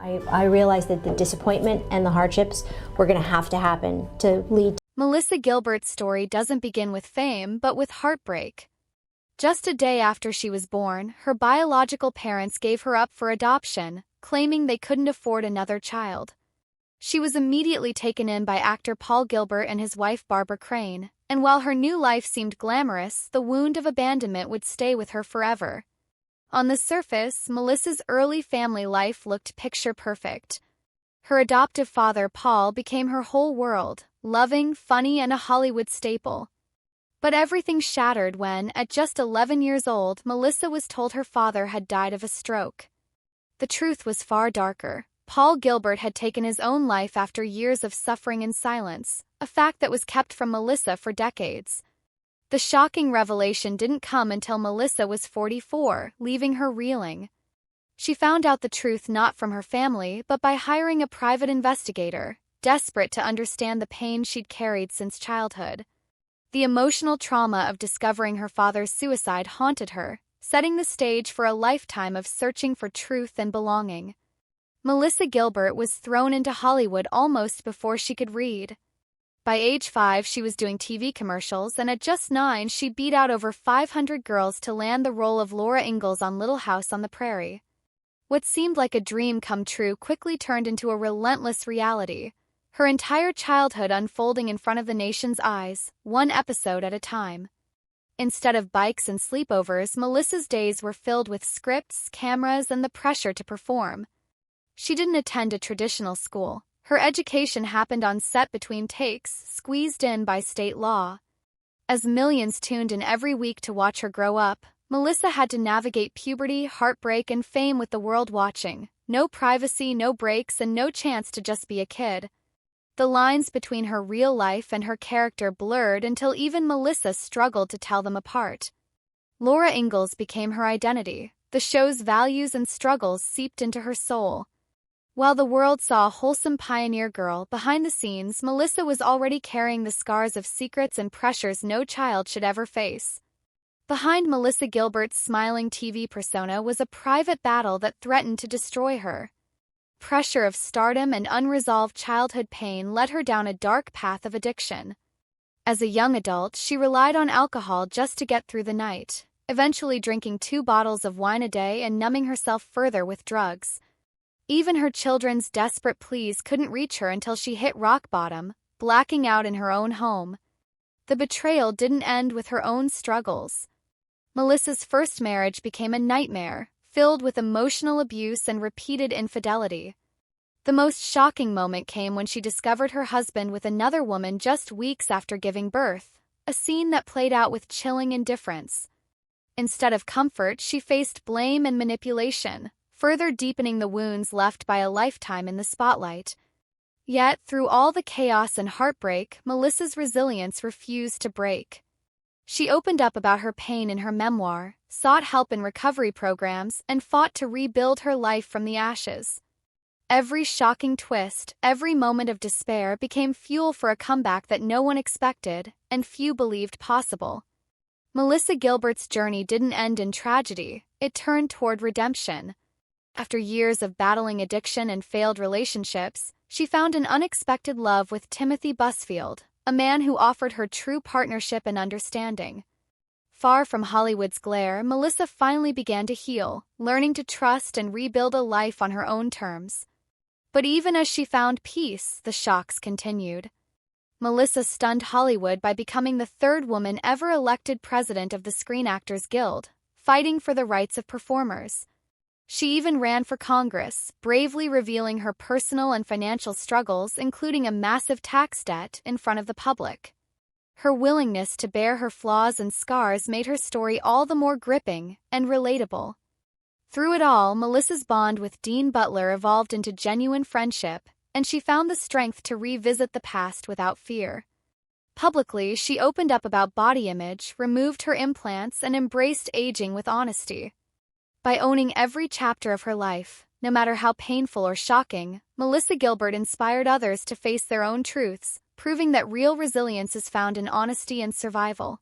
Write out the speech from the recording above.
I realized that the disappointment and the hardships were going to happen to lead. Melissa Gilbert's story doesn't begin with fame, but with heartbreak. Just a day after she was born, her biological parents gave her up for adoption, claiming they couldn't afford another child. She was immediately taken in by actor Paul Gilbert and his wife Barbara Crane, and while her new life seemed glamorous, the wound of abandonment would stay with her forever. On the surface, Melissa's early family life looked picture-perfect. Her adoptive father, Paul, became her whole world, loving, funny, and a Hollywood staple. But everything shattered when, at just 11 years old, Melissa was told her father had died of a stroke. The truth was far darker. Paul Gilbert had taken his own life after years of suffering in silence, a fact that was kept from Melissa for decades. The shocking revelation didn't come until Melissa was 44, leaving her reeling. She found out the truth not from her family, but by hiring a private investigator, desperate to understand the pain she'd carried since childhood. The emotional trauma of discovering her father's suicide haunted her, setting the stage for a lifetime of searching for truth and belonging. Melissa Gilbert was thrown into Hollywood almost before she could read. By age 5, she was doing TV commercials, and at just 9, she beat out over 500 girls to land the role of Laura Ingalls on Little House on the Prairie. What seemed like a dream come true quickly turned into a relentless reality, her entire childhood unfolding in front of the nation's eyes, one episode at a time. Instead of bikes and sleepovers, Melissa's days were filled with scripts, cameras, and the pressure to perform. She didn't attend a traditional school. Her education happened on set between takes, squeezed in by state law. As millions tuned in every week to watch her grow up, Melissa had to navigate puberty, heartbreak, and fame with the world watching. No privacy, no breaks, and no chance to just be a kid. The lines between her real life and her character blurred until even Melissa struggled to tell them apart. Laura Ingalls became her identity. The show's values and struggles seeped into her soul. While the world saw a wholesome pioneer girl, behind the scenes, Melissa was already carrying the scars of secrets and pressures no child should ever face. Behind Melissa Gilbert's smiling TV persona was a private battle that threatened to destroy her. Pressure of stardom and unresolved childhood pain led her down a dark path of addiction. As a young adult, she relied on alcohol just to get through the night, eventually drinking 2 bottles of wine a day and numbing herself further with drugs. Even her children's desperate pleas couldn't reach her until she hit rock bottom, blacking out in her own home. The betrayal didn't end with her own struggles. Melissa's first marriage became a nightmare, filled with emotional abuse and repeated infidelity. The most shocking moment came when she discovered her husband with another woman just weeks after giving birth, a scene that played out with chilling indifference. Instead of comfort, she faced blame and manipulation, further deepening the wounds left by a lifetime in the spotlight. Yet, through all the chaos and heartbreak, Melissa's resilience refused to break. She opened up about her pain in her memoir, sought help in recovery programs, and fought to rebuild her life from the ashes. Every shocking twist, every moment of despair became fuel for a comeback that no one expected, and few believed possible. Melissa Gilbert's journey didn't end in tragedy, it turned toward redemption. After years of battling addiction and failed relationships, she found an unexpected love with Timothy Busfield, a man who offered her true partnership and understanding. Far from Hollywood's glare, Melissa finally began to heal, learning to trust and rebuild a life on her own terms. But even as she found peace, the shocks continued. Melissa stunned Hollywood by becoming the 3rd woman ever elected president of the Screen Actors Guild, fighting for the rights of performers. She even ran for Congress, bravely revealing her personal and financial struggles, including a massive tax debt, in front of the public. Her willingness to bear her flaws and scars made her story all the more gripping and relatable. Through it all, Melissa's bond with Dean Butler evolved into genuine friendship, and she found the strength to revisit the past without fear. Publicly, she opened up about body image, removed her implants, and embraced aging with honesty. By owning every chapter of her life, no matter how painful or shocking, Melissa Gilbert inspired others to face their own truths, proving that real resilience is found in honesty and survival.